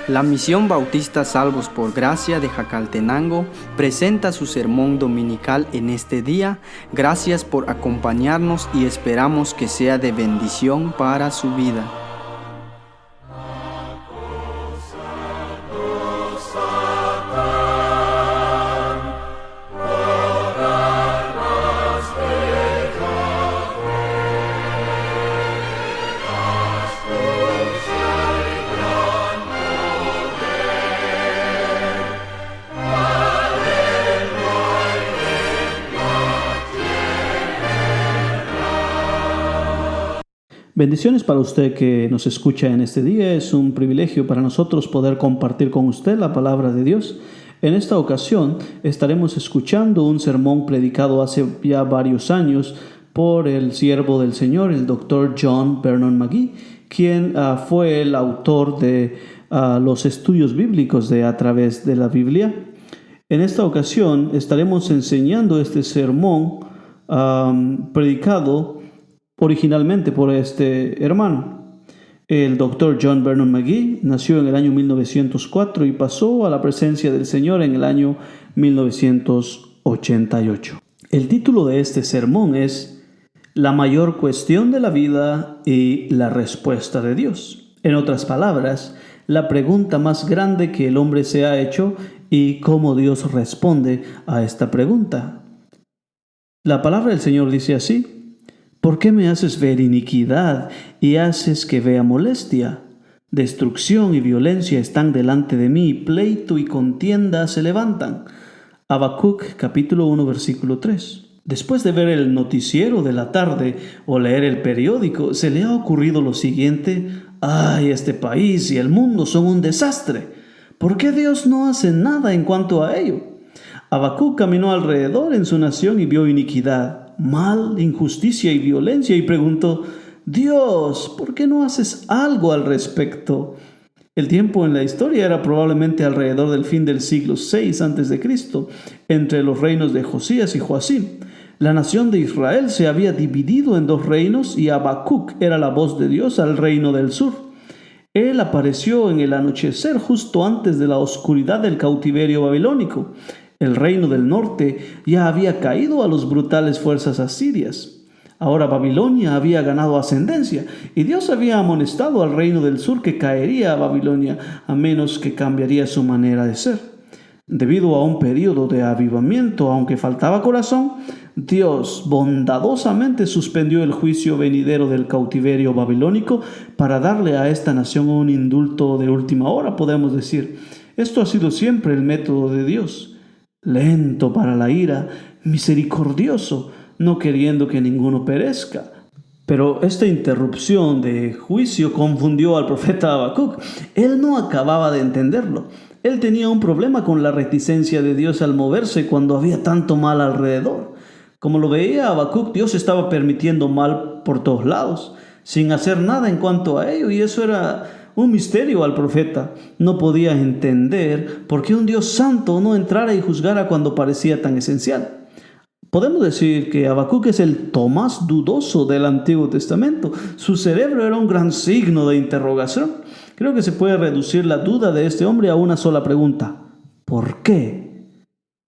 La Misión Bautista Salvos por Gracia de Jacaltenango presenta su sermón dominical en este día. Gracias por acompañarnos y esperamos que sea de bendición para su vida. Bendiciones para usted que nos escucha en este día. Es un privilegio para nosotros poder compartir con usted la palabra de Dios. En esta ocasión estaremos escuchando un sermón predicado hace ya varios años por el siervo del Señor, el Dr. John Vernon McGee, quien fue el autor de los estudios bíblicos de A través de la Biblia. En esta ocasión estaremos enseñando este sermón predicado originalmente por este hermano. El Dr. John Vernon McGee nació en el año 1904 y pasó a la presencia del Señor en el año 1988. El título de este sermón es La mayor cuestión de la vida y la respuesta de Dios. En otras palabras, la pregunta más grande que el hombre se ha hecho y cómo Dios responde a esta pregunta. La palabra del Señor dice así: ¿Por qué me haces ver iniquidad y haces que vea molestia? Destrucción y violencia están delante de mí, pleito y contienda se levantan. Habacuc capítulo 1 versículo 3. Después de ver el noticiero de la tarde o leer el periódico, se le ha ocurrido lo siguiente: ¡ay, este país y el mundo son un desastre! ¿Por qué Dios no hace nada en cuanto a ello? Habacuc caminó alrededor en su nación y vio iniquidad, mal, injusticia y violencia y preguntó: Dios, ¿por qué no haces algo al respecto? El tiempo en la historia era probablemente alrededor del fin del siglo VI a.C., entre los reinos de Josías y Joacim. La nación de Israel se había dividido en dos reinos y Habacuc era la voz de Dios al reino del sur. Él apareció en el anochecer justo antes de la oscuridad del cautiverio babilónico. El reino del norte ya había caído a las brutales fuerzas asirias. Ahora Babilonia había ganado ascendencia y Dios había amonestado al reino del sur que caería a Babilonia a menos que cambiaría su manera de ser. Debido a un periodo de avivamiento, aunque faltaba corazón, Dios bondadosamente suspendió el juicio venidero del cautiverio babilónico para darle a esta nación un indulto de última hora, podemos decir. Esto ha sido siempre el método de Dios. Lento para la ira, misericordioso, no queriendo que ninguno perezca. Pero esta interrupción de juicio confundió al profeta Habacuc. Él no acababa de entenderlo. Él tenía un problema con la reticencia de Dios al moverse cuando había tanto mal alrededor. Como lo veía Habacuc, Dios estaba permitiendo mal por todos lados, sin hacer nada en cuanto a ello, y eso era un misterio al profeta. No podía entender por qué un Dios santo no entrara y juzgara cuando parecía tan esencial. Podemos decir que Habacuc es el Tomás dudoso del Antiguo Testamento. Su cerebro era un gran signo de interrogación. Creo que se puede reducir la duda de este hombre a una sola pregunta: ¿por qué?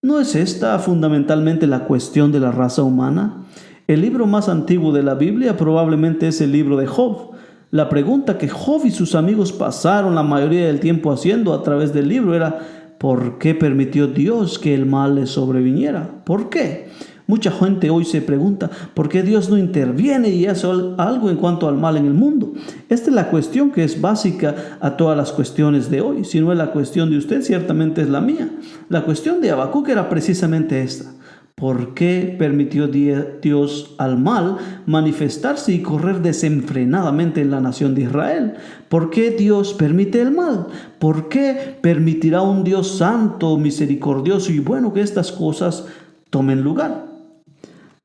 ¿No es esta fundamentalmente la cuestión de la raza humana? El libro más antiguo de la Biblia probablemente es el libro de Job. La pregunta que Job y sus amigos pasaron la mayoría del tiempo haciendo a través del libro era: ¿por qué permitió Dios que el mal le sobreviniera? ¿Por qué? Mucha gente hoy se pregunta: ¿por qué Dios no interviene y hace algo en cuanto al mal en el mundo? Esta es la cuestión que es básica a todas las cuestiones de hoy. Si no es la cuestión de usted, ciertamente es la mía. La cuestión de Habacuc era precisamente esta: ¿por qué permitió Dios al mal manifestarse y correr desenfrenadamente en la nación de Israel? ¿Por qué Dios permite el mal? ¿Por qué permitirá un Dios santo, misericordioso y bueno que estas cosas tomen lugar?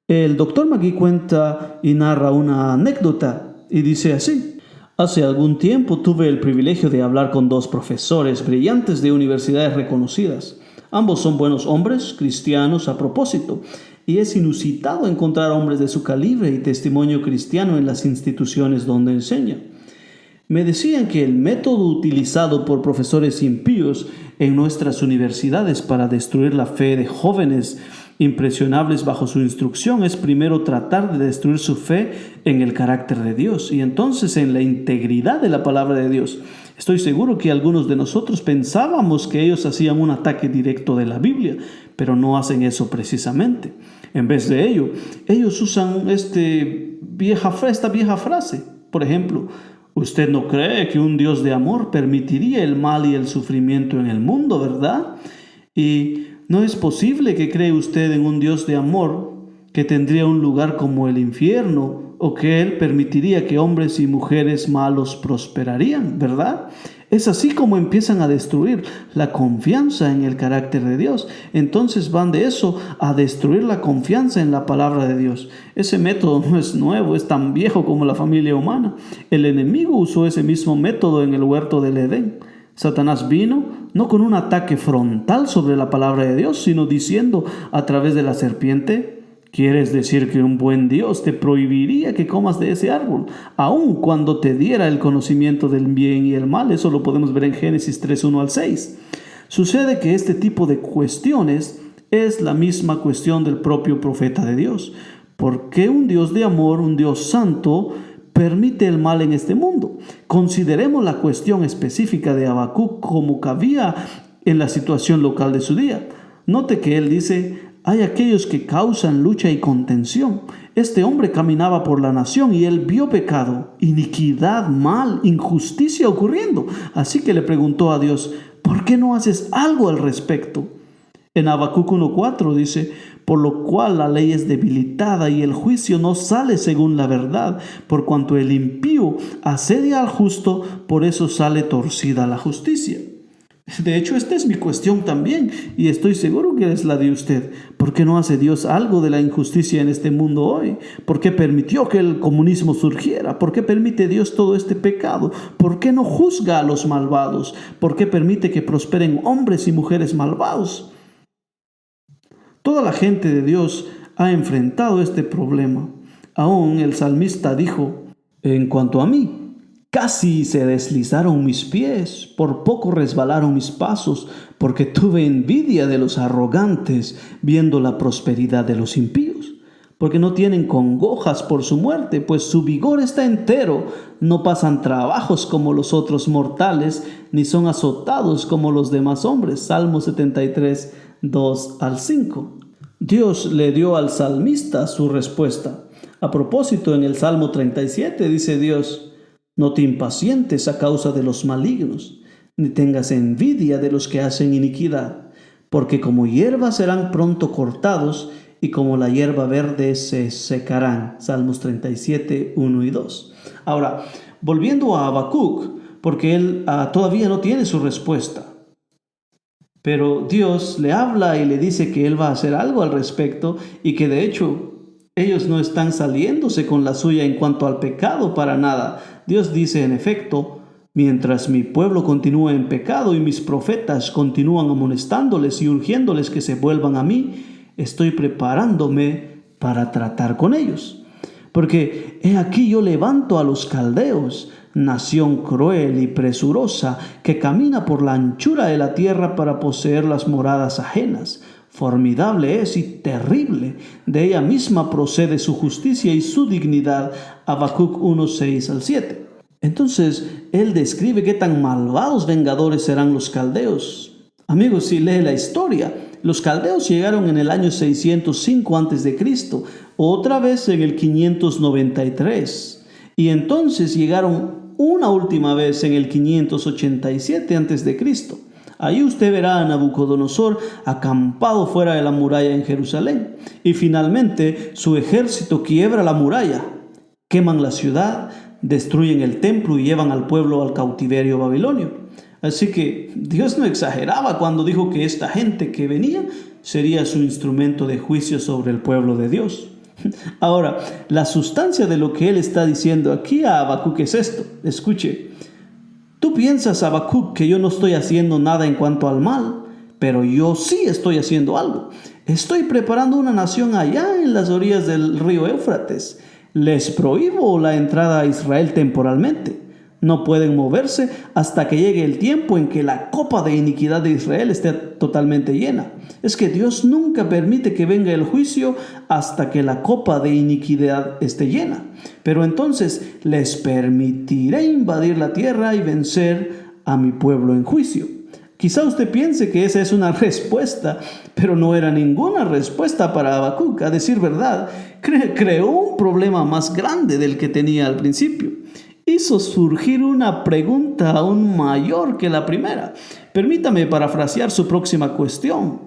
El Dr. McGee cuenta y narra una anécdota y dice así: hace algún tiempo tuve el privilegio de hablar con dos profesores brillantes de universidades reconocidas. Ambos son buenos hombres, cristianos a propósito, y es inusitado encontrar hombres de su calibre y testimonio cristiano en las instituciones donde enseñan. Me decían que el método utilizado por profesores impíos en nuestras universidades para destruir la fe de jóvenes impresionables bajo su instrucción es primero tratar de destruir su fe en el carácter de Dios y entonces en la integridad de la palabra de Dios. Estoy seguro que algunos de nosotros pensábamos que ellos hacían un ataque directo de la Biblia, pero no hacen eso precisamente. En vez de ello, ellos usan esta vieja frase. Por ejemplo, usted no cree que un Dios de amor permitiría el mal y el sufrimiento en el mundo, ¿verdad? Y no es posible que cree usted en un Dios de amor que tendría un lugar como el infierno o que Él permitiría que hombres y mujeres malos prosperarían, ¿verdad? Es así como empiezan a destruir la confianza en el carácter de Dios. Entonces van de eso a destruir la confianza en la palabra de Dios. Ese método no es nuevo, es tan viejo como la familia humana. El enemigo usó ese mismo método en el huerto del Edén. Satanás vino no con un ataque frontal sobre la palabra de Dios, sino diciendo a través de la serpiente: ¿quieres decir que un buen Dios te prohibiría que comas de ese árbol, aun cuando te diera el conocimiento del bien y el mal? Eso lo podemos ver en Génesis 3, 1 al 6. Sucede que este tipo de cuestiones es la misma cuestión del propio profeta de Dios. ¿Por qué un Dios de amor, un Dios santo, permite el mal en este mundo? Consideremos la cuestión específica de Habacuc como cabía en la situación local de su día. Note que él dice: hay aquellos que causan lucha y contención. Este hombre caminaba por la nación y él vio pecado, iniquidad, mal, injusticia ocurriendo. Así que le preguntó a Dios: ¿por qué no haces algo al respecto? En Habacuc 1:4 dice: por lo cual la ley es debilitada y el juicio no sale según la verdad, por cuanto el impío asedia al justo, por eso sale torcida la justicia. De hecho, esta es mi cuestión también, y estoy seguro que es la de usted. ¿Por qué no hace Dios algo de la injusticia en este mundo hoy? ¿Por qué permitió que el comunismo surgiera? ¿Por qué permite Dios todo este pecado? ¿Por qué no juzga a los malvados? ¿Por qué permite que prosperen hombres y mujeres malvados? Toda la gente de Dios ha enfrentado este problema. Aún el salmista dijo: en cuanto a mí, casi se deslizaron mis pies, por poco resbalaron mis pasos, porque tuve envidia de los arrogantes, viendo la prosperidad de los impíos. Porque no tienen congojas por su muerte, pues su vigor está entero. No pasan trabajos como los otros mortales, ni son azotados como los demás hombres. Salmo 73, 2 al 5. Dios le dio al salmista su respuesta. A propósito, en el Salmo 37 dice Dios: no te impacientes a causa de los malignos, ni tengas envidia de los que hacen iniquidad, porque como hierba serán pronto cortados, y como la hierba verde se secarán. Salmos 37, 1 y 2. Ahora, volviendo a Habacuc, porque él todavía no tiene su respuesta. Pero Dios le habla y le dice que él va a hacer algo al respecto y que de hecho ellos no están saliéndose con la suya en cuanto al pecado para nada. Dios dice en efecto: mientras mi pueblo continúa en pecado y mis profetas continúan amonestándoles y urgiéndoles que se vuelvan a mí, estoy preparándome para tratar con ellos. Porque he aquí yo levanto a los caldeos, nación cruel y presurosa, que camina por la anchura de la tierra para poseer las moradas ajenas. Formidable es y terrible, de ella misma procede su justicia y su dignidad. Habacuc 1, 6 al 7. Entonces, él describe qué tan malvados vengadores serán los caldeos. Amigos, si lee la historia, los caldeos llegaron en el año 605 a.C., otra vez en el 593, y entonces llegaron una última vez en el 587 a.C. Ahí usted verá a Nabucodonosor acampado fuera de la muralla en Jerusalén, y finalmente su ejército quiebra la muralla, queman la ciudad, destruyen el templo y llevan al pueblo al cautiverio babilonio. Así que Dios no exageraba cuando dijo que esta gente que venía sería su instrumento de juicio sobre el pueblo de Dios. Ahora, la sustancia de lo que él está diciendo aquí a Habacuc es esto. Escuche: tú piensas, Habacuc, que yo no estoy haciendo nada en cuanto al mal, pero yo sí estoy haciendo algo. Estoy preparando una nación allá en las orillas del río Éufrates. Les prohíbo la entrada a Israel temporalmente. No pueden moverse hasta que llegue el tiempo en que la copa de iniquidad de Israel esté totalmente llena. Es que Dios nunca permite que venga el juicio hasta que la copa de iniquidad esté llena. Pero entonces les permitiré invadir la tierra y vencer a mi pueblo en juicio. Quizá usted piense que esa es una respuesta, pero no era ninguna respuesta para Habacuc. A decir verdad, creó un problema más grande del que tenía al principio. Hizo surgir una pregunta aún mayor que la primera. Permítame parafrasear su próxima cuestión.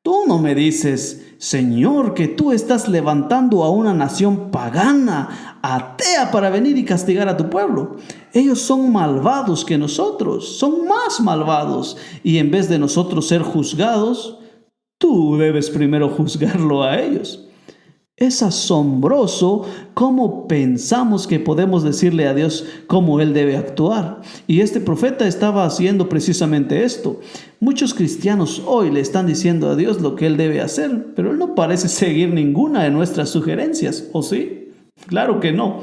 Tú no me dices, Señor, que tú estás levantando a una nación pagana, atea, para venir y castigar a tu pueblo. Ellos son malvados que nosotros, son más malvados. Y en vez de nosotros ser juzgados, tú debes primero juzgarlo a ellos. Es asombroso cómo pensamos que podemos decirle a Dios cómo Él debe actuar. Y este profeta estaba haciendo precisamente esto. Muchos cristianos hoy le están diciendo a Dios lo que Él debe hacer, pero Él no parece seguir ninguna de nuestras sugerencias, ¿o sí? Claro que no.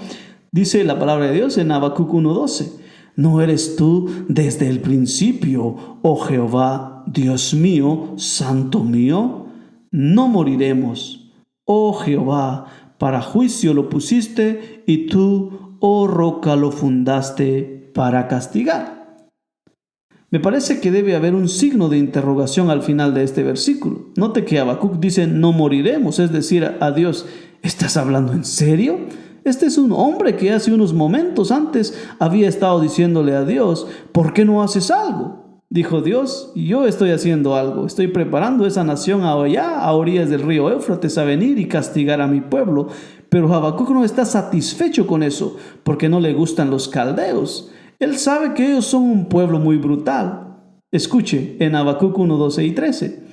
Dice la palabra de Dios en Habacuc 1:12. ¿No eres tú desde el principio, oh Jehová, Dios mío, santo mío? No moriremos. Oh Jehová, para juicio lo pusiste, y tú, oh roca, lo fundaste para castigar. Me parece que debe haber un signo de interrogación al final de este versículo. Note que Habacuc dice, no moriremos, es decir, a Dios, ¿estás hablando en serio? Este es un hombre que hace unos momentos antes había estado diciéndole a Dios, ¿por qué no haces algo? Dijo Dios, yo estoy haciendo algo, estoy preparando esa nación allá a orillas del río Éufrates a venir y castigar a mi pueblo. Pero Habacuc no está satisfecho con eso, porque no le gustan los caldeos. Él sabe que ellos son un pueblo muy brutal. Escuche en Habacuc 1:12 y 13.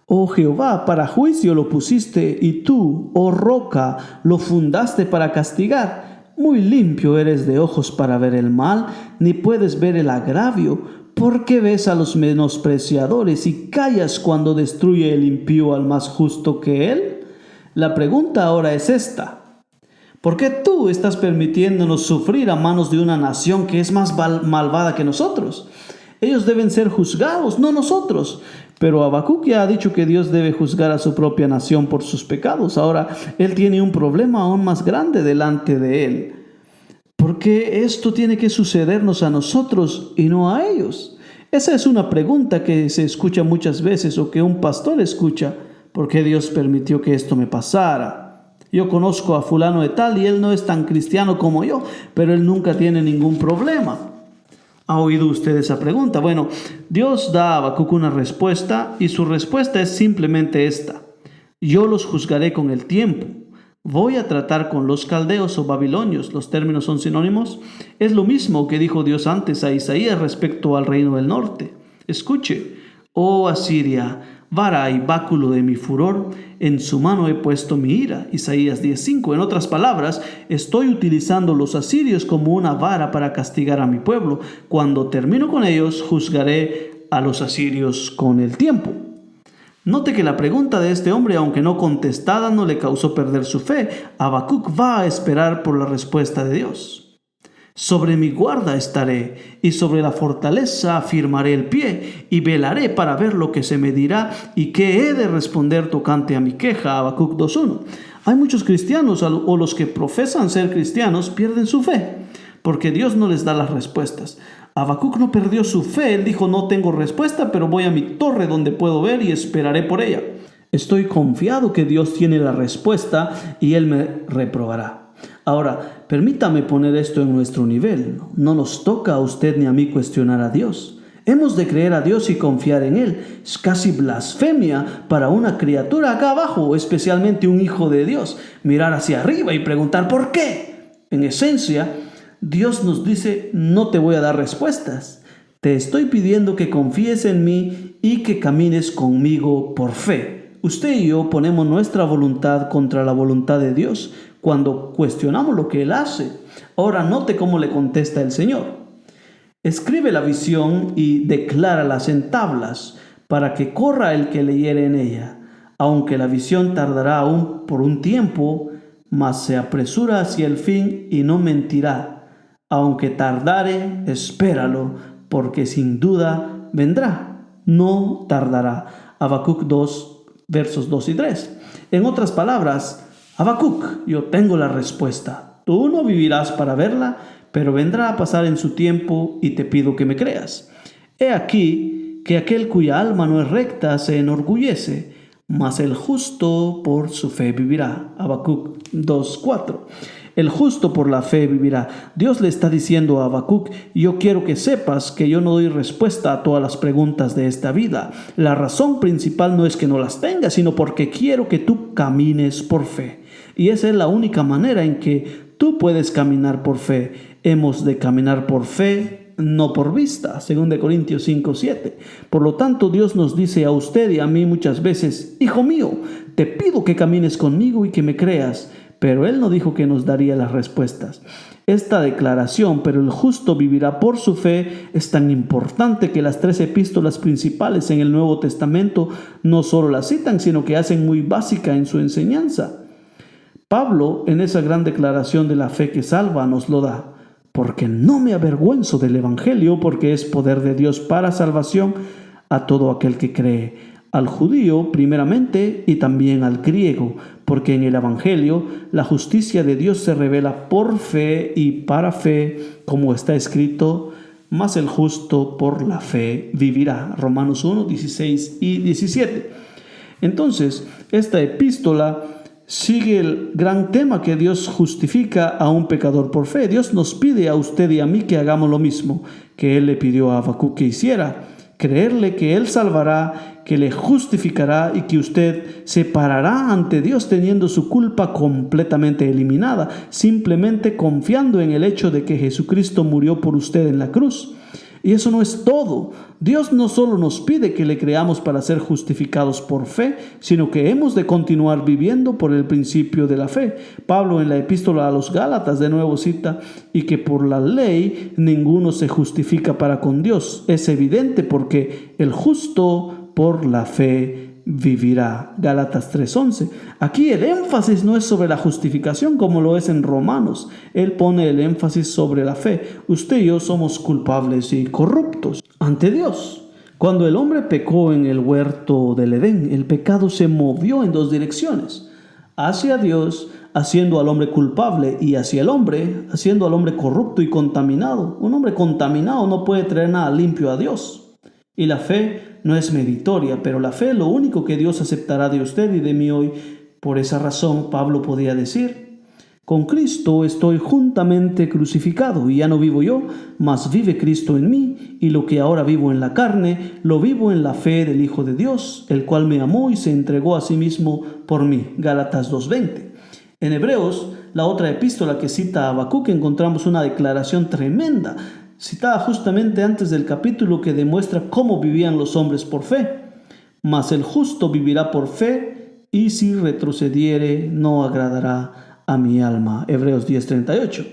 Oh Jehová, para juicio lo pusiste, y tú, oh roca, lo fundaste para castigar. Muy limpio eres de ojos para ver el mal, ni puedes ver el agravio. ¿Por qué ves a los menospreciadores y callas cuando destruye el impío al más justo que él? La pregunta ahora es esta. ¿Por qué tú estás permitiéndonos sufrir a manos de una nación que es más malvada que nosotros? Ellos deben ser juzgados, no nosotros. Pero Habacuc ya ha dicho que Dios debe juzgar a su propia nación por sus pecados. Ahora, él tiene un problema aún más grande delante de él. ¿Por qué esto tiene que sucedernos a nosotros y no a ellos? Esa es una pregunta que se escucha muchas veces o que un pastor escucha. ¿Por qué Dios permitió que esto me pasara? Yo conozco a fulano de tal y él no es tan cristiano como yo, pero él nunca tiene ningún problema. ¿Ha oído usted esa pregunta? Bueno, Dios da a Habacuc una respuesta y su respuesta es simplemente esta. Yo los juzgaré con el tiempo. Voy a tratar con los caldeos o babilonios, los términos son sinónimos. Es lo mismo que dijo Dios antes a Isaías respecto al reino del norte. Escuche, oh Asiria, vara y báculo de mi furor, en su mano he puesto mi ira. Isaías 10:5. En otras palabras, estoy utilizando los asirios como una vara para castigar a mi pueblo. Cuando termino con ellos, juzgaré a los asirios con el tiempo. Note que la pregunta de este hombre, aunque no contestada, no le causó perder su fe. Habacuc va a esperar por la respuesta de Dios. Sobre mi guarda estaré, y sobre la fortaleza afirmaré el pie, y velaré para ver lo que se me dirá, y qué he de responder tocante a mi queja. Habacuc 2:1. Hay muchos cristianos, o los que profesan ser cristianos, pierden su fe, porque Dios no les da las respuestas. Habacuc no perdió su fe, él dijo, no tengo respuesta, pero voy a mi torre donde puedo ver y esperaré por ella. Estoy confiado que Dios tiene la respuesta y Él me reprobará. Ahora, permítame poner esto en nuestro nivel. No nos toca a usted ni a mí cuestionar a Dios. Hemos de creer a Dios y confiar en Él. Es casi blasfemia para una criatura acá abajo, especialmente un hijo de Dios, mirar hacia arriba y preguntar ¿por qué? En esencia, Dios nos dice, no te voy a dar respuestas. Te estoy pidiendo que confíes en mí y que camines conmigo por fe. Usted y yo ponemos nuestra voluntad contra la voluntad de Dios cuando cuestionamos lo que Él hace. Ahora note cómo le contesta el Señor. Escribe la visión y decláralas en tablas para que corra el que leyere en ella. Aunque la visión tardará aún por un tiempo, mas se apresura hacia el fin y no mentirá. Aunque tardare, espéralo, porque sin duda vendrá, no tardará. Habacuc 2, versos 2 y 3. En otras palabras, Habacuc, yo tengo la respuesta. Tú no vivirás para verla, pero vendrá a pasar en su tiempo y te pido que me creas. He aquí que aquel cuya alma no es recta se enorgullece, mas el justo por su fe vivirá. Habacuc 2:4. El justo por la fe vivirá. Dios le está diciendo a Habacuc: yo quiero que sepas que yo no doy respuesta a todas las preguntas de esta vida. La razón principal no es que no las tengas, sino porque quiero que tú camines por fe. Y esa es la única manera en que tú puedes caminar por fe. Hemos de caminar por fe, no por vista, 2 Corintios 5:7. Por lo tanto, Dios nos dice a usted y a mí muchas veces: hijo mío, te pido que camines conmigo y que me creas. Pero Él no dijo que nos daría las respuestas. Esta declaración, pero el justo vivirá por su fe, es tan importante que las 3 epístolas principales en el Nuevo Testamento no solo la citan, sino que hacen muy básica en su enseñanza. Pablo, en esa gran declaración de la fe que salva, nos lo da. Porque no me avergüenzo del Evangelio, porque es poder de Dios para salvación a todo aquel que cree, al judío primeramente y también al griego, porque en el Evangelio la justicia de Dios se revela por fe y para fe, como está escrito: mas el justo por la fe vivirá. Romanos 1, 16 y 17. Entonces, esta epístola sigue el gran tema que Dios justifica a un pecador por fe. Dios nos pide a usted y a mí que hagamos lo mismo que Él le pidió a Habacuc que hiciera: creerle que Él salvará, que le justificará y que usted se parará ante Dios teniendo su culpa completamente eliminada, simplemente confiando en el hecho de que Jesucristo murió por usted en la cruz. Y eso no es todo. Dios no solo nos pide que le creamos para ser justificados por fe, sino que hemos de continuar viviendo por el principio de la fe. Pablo en la epístola a los Gálatas de nuevo cita: y que por la ley ninguno se justifica para con Dios. Es evidente porque el justo por la fe vivirá. Gálatas 3:11. Aquí el énfasis no es sobre la justificación como lo es en Romanos. Él pone el énfasis sobre la fe. Usted y yo somos culpables y corruptos ante Dios. Cuando el hombre pecó en el huerto del Edén, el pecado se movió en 2 direcciones: hacia Dios, haciendo al hombre culpable, y hacia el hombre, haciendo al hombre corrupto y contaminado. Un hombre contaminado no puede traer nada limpio a Dios. Y la fe no es meritoria, pero la fe es lo único que Dios aceptará de usted y de mí hoy. Por esa razón, Pablo podía decir: con Cristo estoy juntamente crucificado, y ya no vivo yo, mas vive Cristo en mí, y lo que ahora vivo en la carne, lo vivo en la fe del Hijo de Dios, el cual me amó y se entregó a sí mismo por mí. Gálatas 2:20. En Hebreos, la otra epístola que cita a Habacuc, encontramos una declaración tremenda, citada justamente antes del capítulo, que demuestra cómo vivían los hombres por fe. Mas el justo vivirá por fe, y si retrocediere no agradará a mi alma. Hebreos 10:38.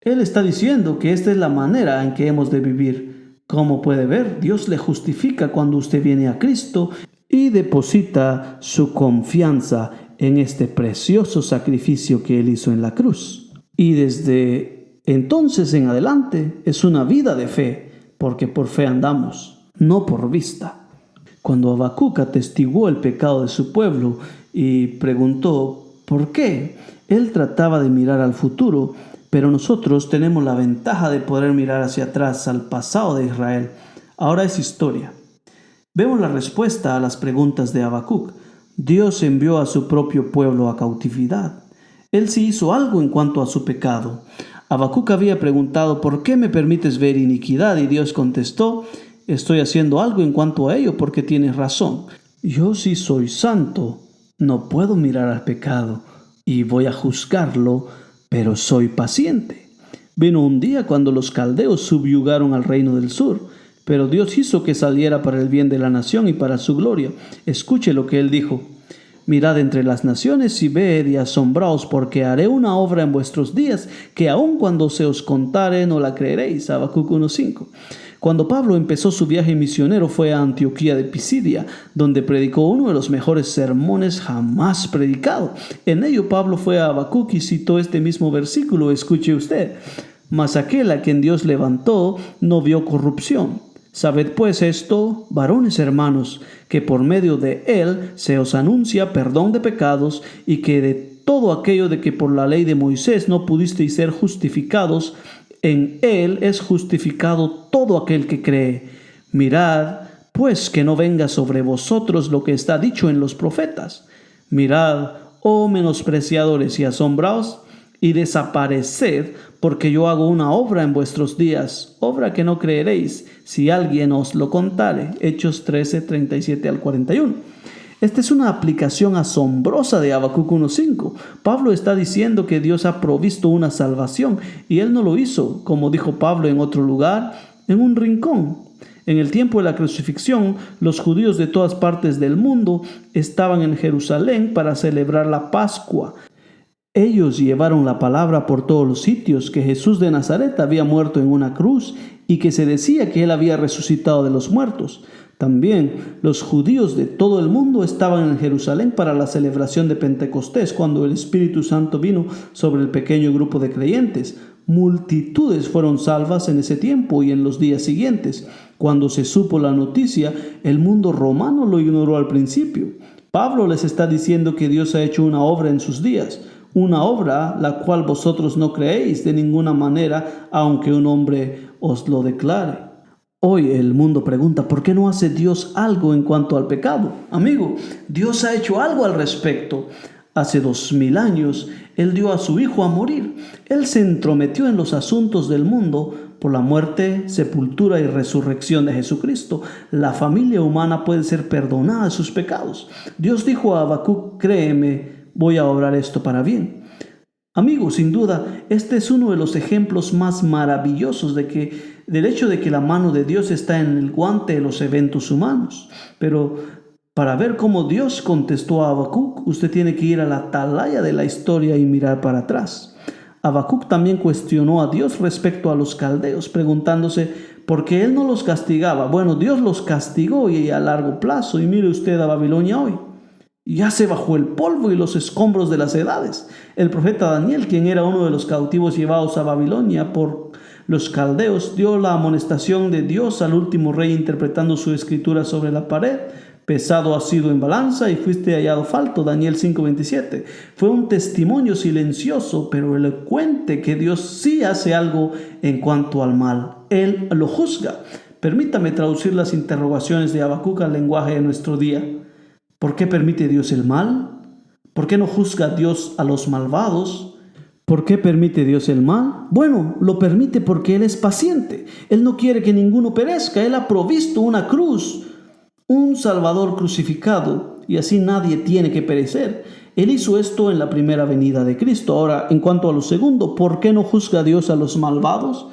Él está diciendo que esta es la manera en que hemos de vivir. Como puede ver, Dios le justifica cuando usted viene a Cristo y deposita su confianza en este precioso sacrificio que Él hizo en la cruz. Y desde entonces en adelante es una vida de fe, porque por fe andamos, no por vista. Cuando Habacuc atestiguó el pecado de su pueblo y preguntó ¿por qué?, él trataba de mirar al futuro, pero nosotros tenemos la ventaja de poder mirar hacia atrás, al pasado de Israel. Ahora es historia. Vemos la respuesta a las preguntas de Habacuc. Dios envió a su propio pueblo a cautividad. Él sí hizo algo en cuanto a su pecado. Habacuc había preguntado: ¿por qué me permites ver iniquidad? Y Dios contestó: estoy haciendo algo en cuanto a ello porque tienes razón. Yo sí soy santo, no puedo mirar al pecado y voy a juzgarlo, pero soy paciente. Vino un día cuando los caldeos subyugaron al reino del sur, pero Dios hizo que saliera para el bien de la nación y para su gloria. Escuche lo que Él dijo: mirad entre las naciones y ved y asombraos, porque haré una obra en vuestros días, que aun cuando se os contare no la creeréis. Habacuc 1:5. Cuando Pablo empezó su viaje misionero fue a Antioquía de Pisidia, donde predicó uno de los mejores sermones jamás predicado. En ello Pablo fue a Habacuc y citó este mismo versículo. Escuche usted: Mas aquel a quien Dios levantó no vio corrupción. Sabed pues esto, varones hermanos, que por medio de él se os anuncia perdón de pecados, y que de todo aquello de que por la ley de Moisés no pudisteis ser justificados, en él es justificado todo aquel que cree. Mirad, pues, que no venga sobre vosotros lo que está dicho en los profetas. Mirad, oh menospreciadores, y asombraos, y desapareced, porque yo hago una obra en vuestros días, obra que no creeréis, si alguien os lo contare. Hechos 13, 37 al 41. Esta es una aplicación asombrosa de Habacuc 1:5. Pablo está diciendo que Dios ha provisto una salvación, y él no lo hizo, como dijo Pablo en otro lugar, en un rincón. En el tiempo de la crucifixión, los judíos de todas partes del mundo estaban en Jerusalén para celebrar la Pascua. Ellos llevaron la palabra por todos los sitios que Jesús de Nazaret había muerto en una cruz y que se decía que él había resucitado de los muertos. También los judíos de todo el mundo estaban en Jerusalén para la celebración de Pentecostés, cuando el Espíritu Santo vino sobre el pequeño grupo de creyentes. Multitudes fueron salvas en ese tiempo y en los días siguientes. Cuando se supo la noticia, el mundo romano lo ignoró al principio. Pablo les está diciendo que Dios ha hecho una obra en sus días, una obra la cual vosotros no creéis de ninguna manera, aunque un hombre os lo declare. Hoy el mundo pregunta, ¿por qué no hace Dios algo en cuanto al pecado? Amigo, Dios ha hecho algo al respecto. Hace 2000 años, Él dio a su Hijo a morir. Él se entrometió en los asuntos del mundo por la muerte, sepultura y resurrección de Jesucristo. La familia humana puede ser perdonada de sus pecados. Dios dijo a Habacuc, créeme, voy a obrar esto para bien. Amigos, sin duda, este es uno de los ejemplos más maravillosos del hecho de que la mano de Dios está en el guante de los eventos humanos. Pero para ver cómo Dios contestó a Habacuc, usted tiene que ir a la atalaya de la historia y mirar para atrás. Habacuc también cuestionó a Dios respecto a los caldeos, preguntándose por qué él no los castigaba. Bueno, Dios los castigó y a largo plazo, y mire usted a Babilonia hoy. Yace bajo el polvo y los escombros de las edades. El profeta Daniel, quien era uno de los cautivos llevados a Babilonia por los caldeos, dio la amonestación de Dios al último rey interpretando su escritura sobre la pared. Pesado has sido en balanza y fuiste hallado falto. Daniel 5:27. Fue un testimonio silencioso pero elocuente que Dios sí hace algo en cuanto al mal. Él lo juzga. Permítame traducir las interrogaciones de Habacuc al lenguaje de nuestro día. ¿Por qué permite Dios el mal? ¿Por qué no juzga Dios a los malvados? ¿Por qué permite Dios el mal? Bueno, lo permite porque Él es paciente. Él no quiere que ninguno perezca. Él ha provisto una cruz, un Salvador crucificado, y así nadie tiene que perecer. Él hizo esto en la primera venida de Cristo. Ahora, en cuanto a lo segundo, ¿por qué no juzga Dios a los malvados?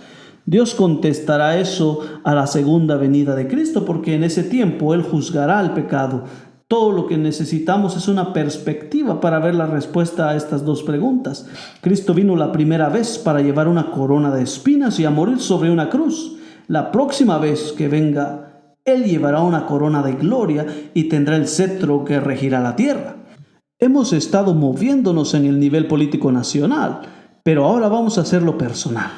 Dios contestará eso a la segunda venida de Cristo, porque en ese tiempo Él juzgará el pecado. Todo lo que necesitamos es una perspectiva para ver la respuesta a estas dos preguntas. Cristo vino la primera vez para llevar una corona de espinas y a morir sobre una cruz. La próxima vez que venga, Él llevará una corona de gloria y tendrá el cetro que regirá la tierra. Hemos estado moviéndonos en el nivel político nacional, pero ahora vamos a hacerlo personal.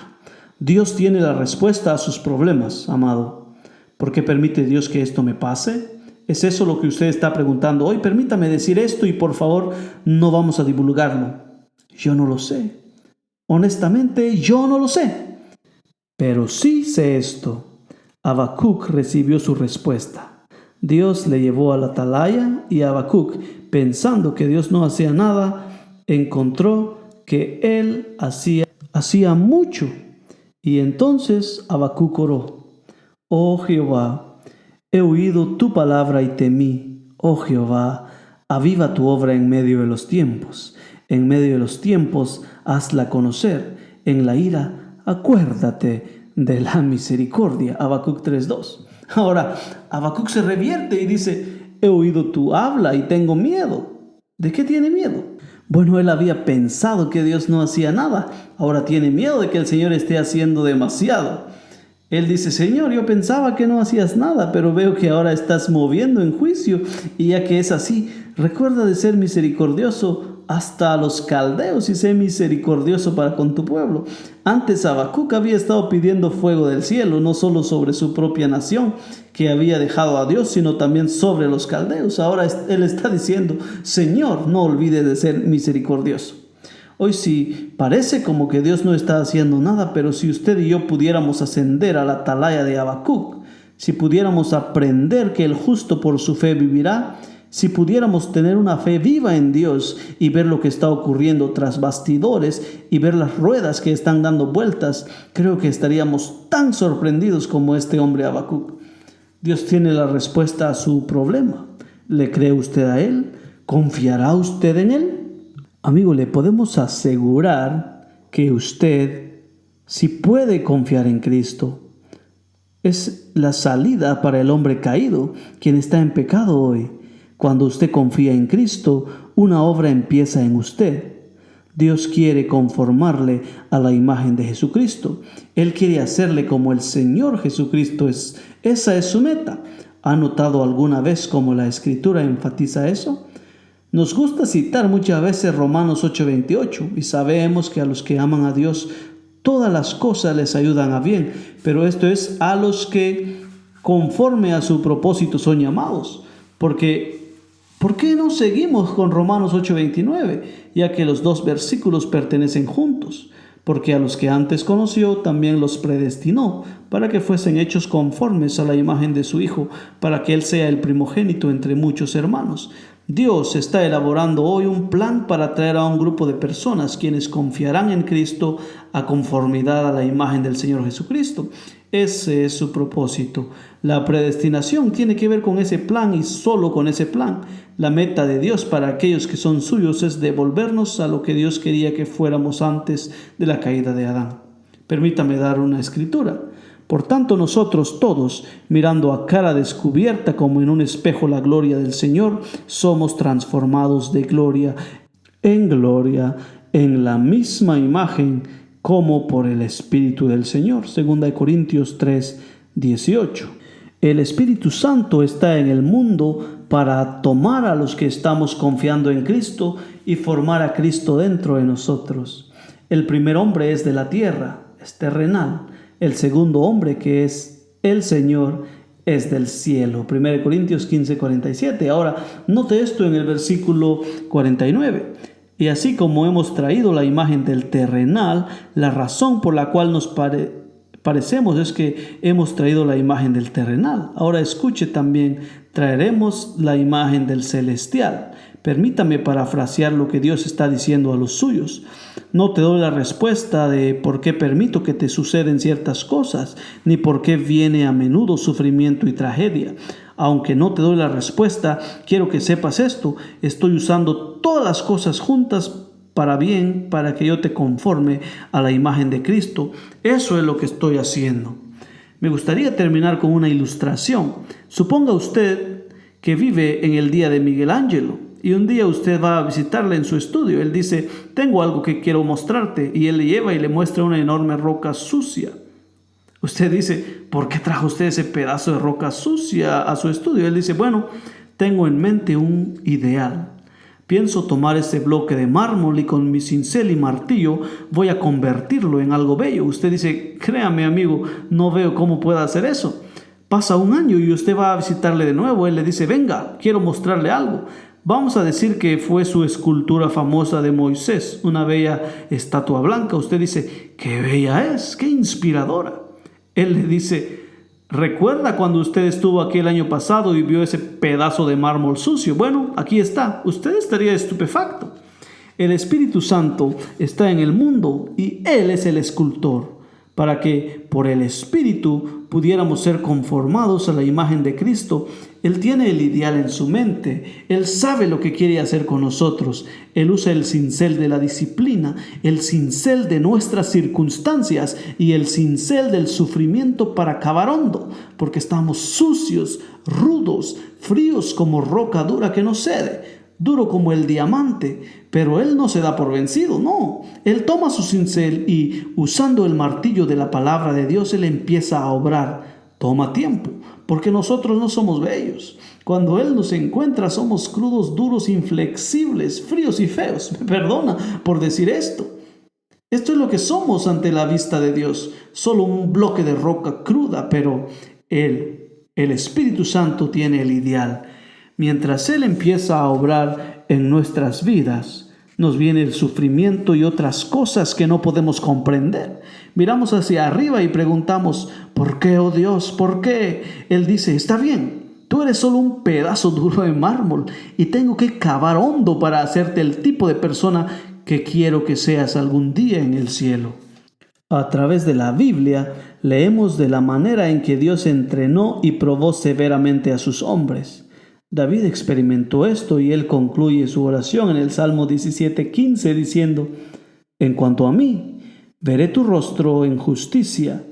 Dios tiene la respuesta a sus problemas, amado. ¿Por qué permite Dios que esto me pase? ¿Es eso lo que usted está preguntando hoy? Permítame decir esto y por favor no vamos a divulgarlo. Yo no lo sé. Honestamente, yo no lo sé. Pero sí sé esto. Habacuc recibió su respuesta. Dios le llevó a la atalaya y Habacuc, pensando que Dios no hacía nada, encontró que Él hacía mucho. Y entonces Habacuc oró: Oh Jehová, he oído tu palabra y temí. Oh Jehová, aviva tu obra en medio de los tiempos. En medio de los tiempos, hazla conocer. En la ira, acuérdate de la misericordia. Habacuc 3:2. Ahora, Habacuc se revierte y dice: he oído tu habla y tengo miedo. ¿De qué tiene miedo? Bueno, él había pensado que Dios no hacía nada. Ahora tiene miedo de que el Señor esté haciendo demasiado. Él dice: Señor, yo pensaba que no hacías nada, pero veo que ahora estás moviendo en juicio. Y ya que es así, recuerda de ser misericordioso hasta a los caldeos y sé misericordioso para con tu pueblo. Antes Habacuc había estado pidiendo fuego del cielo, no solo sobre su propia nación que había dejado a Dios, sino también sobre los caldeos. Ahora él está diciendo, Señor, no olvides de ser misericordioso. Hoy sí, parece como que Dios no está haciendo nada, pero si usted y yo pudiéramos ascender a la atalaya de Habacuc, si pudiéramos aprender que el justo por su fe vivirá, si pudiéramos tener una fe viva en Dios y ver lo que está ocurriendo tras bastidores y ver las ruedas que están dando vueltas, creo que estaríamos tan sorprendidos como este hombre Habacuc. Dios tiene la respuesta a su problema. ¿Le cree usted a Él? ¿Confiará usted en Él? Amigo, le podemos asegurar que usted, si puede confiar en Cristo, es la salida para el hombre caído, quien está en pecado hoy. Cuando usted confía en Cristo, una obra empieza en usted. Dios quiere conformarle a la imagen de Jesucristo. Él quiere hacerle como el Señor Jesucristo es. Esa es su meta. ¿Ha notado alguna vez cómo la Escritura enfatiza eso? Nos gusta citar muchas veces Romanos 8:28 y sabemos que a los que aman a Dios todas las cosas les ayudan a bien, pero esto es a los que conforme a su propósito son llamados. ¿Por qué no seguimos con Romanos 8:29? Ya que los dos versículos pertenecen juntos. Porque a los que antes conoció también los predestinó para que fuesen hechos conformes a la imagen de su Hijo, para que Él sea el primogénito entre muchos hermanos. Dios está elaborando hoy un plan para traer a un grupo de personas quienes confiarán en Cristo a conformidad a la imagen del Señor Jesucristo. Ese es su propósito. La predestinación tiene que ver con ese plan y solo con ese plan. La meta de Dios para aquellos que son suyos es devolvernos a lo que Dios quería que fuéramos antes de la caída de Adán. Permítame dar una escritura. Por tanto, nosotros todos, mirando a cara descubierta como en un espejo la gloria del Señor, somos transformados de gloria, en la misma imagen como por el Espíritu del Señor. 2 Corintios 3:18. El Espíritu Santo está en el mundo para tomar a los que estamos confiando en Cristo y formar a Cristo dentro de nosotros. El primer hombre es de la tierra, es terrenal. El segundo hombre, que es el Señor, es del cielo. 1 Corintios 15:47. Ahora, note esto en el versículo 49. Y así como hemos traído la imagen del terrenal, la razón por la cual nos parecemos es que hemos traído la imagen del terrenal. Ahora escuche también, traeremos la imagen del celestial. Permítame parafrasear lo que Dios está diciendo a los suyos. No te doy la respuesta de por qué permito que te suceden ciertas cosas, ni por qué viene a menudo sufrimiento y tragedia. Aunque no te doy la respuesta, quiero que sepas esto. Estoy usando todas las cosas juntas para bien, para que yo te conforme a la imagen de Cristo. Eso es lo que estoy haciendo. Me gustaría terminar con una ilustración. Suponga usted que vive en el día de Miguel Ángelo. Y un día usted va a visitarle en su estudio. Él dice, tengo algo que quiero mostrarte. Y él le lleva y le muestra una enorme roca sucia. Usted dice, ¿por qué trajo usted ese pedazo de roca sucia a su estudio? Él dice, bueno, tengo en mente un ideal. Pienso tomar ese bloque de mármol y con mi cincel y martillo voy a convertirlo en algo bello. Usted dice, créame amigo, no veo cómo pueda hacer eso. Pasa un año y usted va a visitarle de nuevo. Él le dice, venga, quiero mostrarle algo. Vamos a decir que fue su escultura famosa de Moisés, una bella estatua blanca. Usted dice, qué bella es, qué inspiradora. Él le dice, ¿recuerda cuando usted estuvo aquí el año pasado y vio ese pedazo de mármol sucio? Bueno, aquí está. Usted estaría estupefacto. El Espíritu Santo está en el mundo y Él es el escultor, para que por el Espíritu pudiéramos ser conformados a la imagen de Cristo. Él tiene el ideal en su mente. Él sabe lo que quiere hacer con nosotros. Él usa el cincel de la disciplina, el cincel de nuestras circunstancias y el cincel del sufrimiento para cavar hondo, porque estamos sucios, rudos, fríos como roca dura que no cede, duro como el diamante, pero Él no se da por vencido, no. Él toma su cincel y, usando el martillo de la palabra de Dios, Él empieza a obrar toma tiempo, porque nosotros no somos bellos. Cuando Él nos encuentra somos crudos, duros, inflexibles, fríos y feos. Me perdona por decir esto. Esto es lo que somos ante la vista de Dios, solo un bloque de roca cruda, pero el Espíritu Santo tiene el ideal. Mientras Él empieza a obrar en nuestras vidas, nos viene el sufrimiento y otras cosas que no podemos comprender. Miramos hacia arriba y preguntamos, ¿por qué, oh Dios? ¿Por qué? Él dice, está bien, tú eres solo un pedazo duro de mármol y tengo que cavar hondo para hacerte el tipo de persona que quiero que seas algún día en el cielo. A través de la Biblia leemos de la manera en que Dios entrenó y probó severamente a sus hombres. David experimentó esto y él concluye su oración en el Salmo 17:15 diciendo, en cuanto a mí, veré tu rostro en justicia,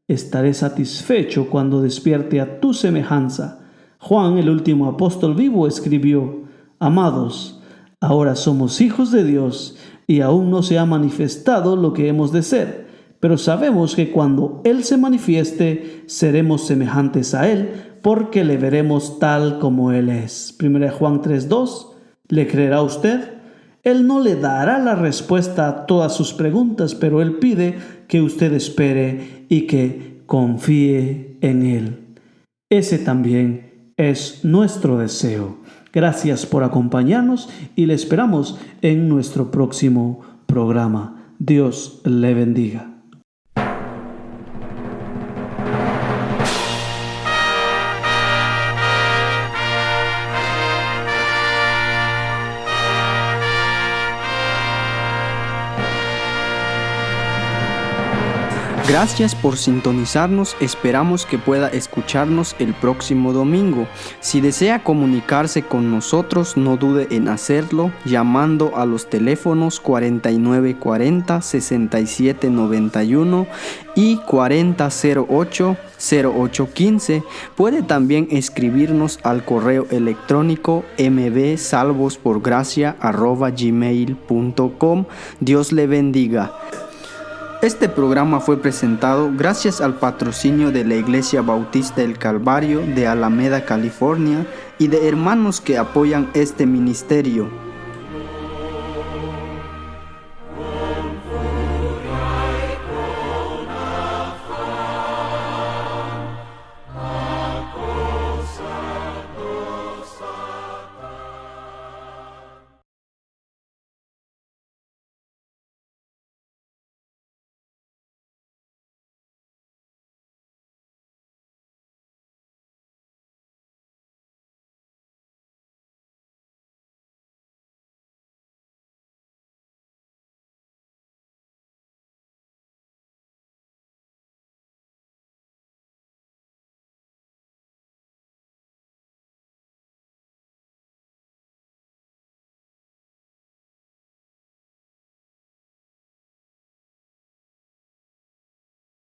estaré satisfecho cuando despierte a tu semejanza. Juan, el último apóstol vivo, escribió, amados, ahora somos hijos de Dios y aún no se ha manifestado lo que hemos de ser, pero sabemos que cuando Él se manifieste, seremos semejantes a Él, porque le veremos tal como Él es. 1 Juan 3:2, ¿le creerá usted? Él no le dará la respuesta a todas sus preguntas, pero Él pide que usted espere y que confíe en Él. Ese también es nuestro deseo. Gracias por acompañarnos y le esperamos en nuestro próximo programa. Dios le bendiga. Gracias por sintonizarnos, esperamos que pueda escucharnos el próximo domingo. Si desea comunicarse con nosotros, no dude en hacerlo llamando a los teléfonos 4940-6791 y 4008-0815. Puede también escribirnos al correo electrónico mbsalvosporgracia@gmail.com. Dios le bendiga. Este programa fue presentado gracias al patrocinio de la Iglesia Bautista del Calvario de Alameda, California, y de hermanos que apoyan este ministerio.